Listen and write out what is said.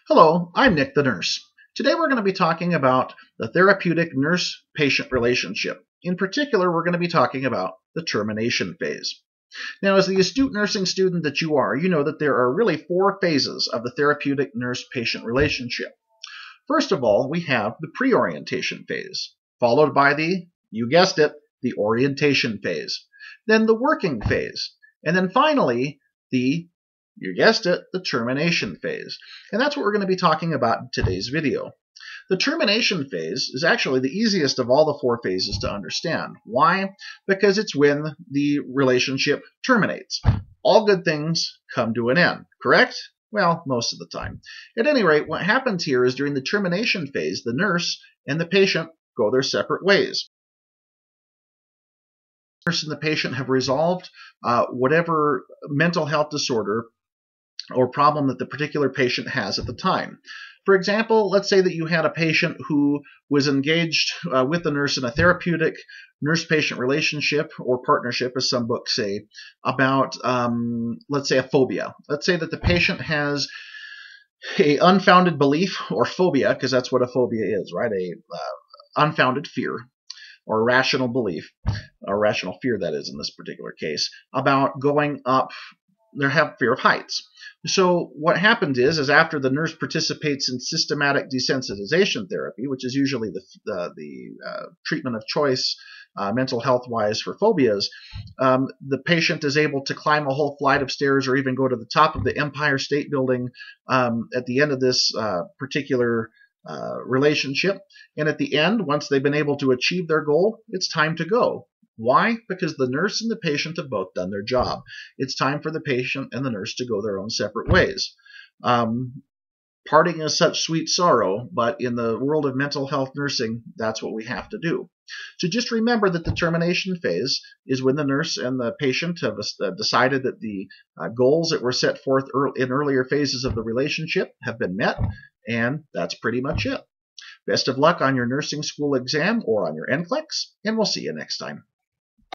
Hello, I'm Nick the nurse. Today we're going to be talking about the therapeutic nurse-patient relationship. In particular, we're going to be talking about the termination phase. Now, as the astute nursing student that you are, you know that there are really four phases of the therapeutic nurse-patient relationship. First of all, we have the pre-orientation phase, followed by you guessed it, the orientation phase, then the working phase, and then finally you guessed it, the termination phase. And that's what we're going to be talking about in today's video. The termination phase is actually the easiest of all the four phases to understand. Why? Because it's when the relationship terminates. All good things come to an end, correct? Well, most of the time. At any rate, what happens here is during the termination phase, the nurse and the patient go their separate ways. The nurse and the patient have resolved whatever mental health disorder or problem that the particular patient has at the time. For example, let's say that you had a patient who was engaged with the nurse in a therapeutic nurse-patient relationship or partnership, as some books say, about, let's say, a phobia. Let's say that the patient has an unfounded belief or phobia, because that's what a phobia is, right? A unfounded fear or irrational belief, or rational fear, that is, in this particular case, about going up. They have fear of heights. So what happens is after the nurse participates in systematic desensitization therapy, which is usually the treatment of choice mental health-wise for phobias, the patient is able to climb a whole flight of stairs or even go to the top of the Empire State Building at the end of this particular relationship. And at the end, once they've been able to achieve their goal, it's time to go. Why? Because the nurse and the patient have both done their job. It's time for the patient and the nurse to go their own separate ways. Parting is such sweet sorrow, but in the world of mental health nursing, that's what we have to do. So just remember that the termination phase is when the nurse and the patient have decided that the goals that were set forth in earlier phases of the relationship have been met, and that's pretty much it. Best of luck on your nursing school exam or on your NCLEX, and we'll see you next time.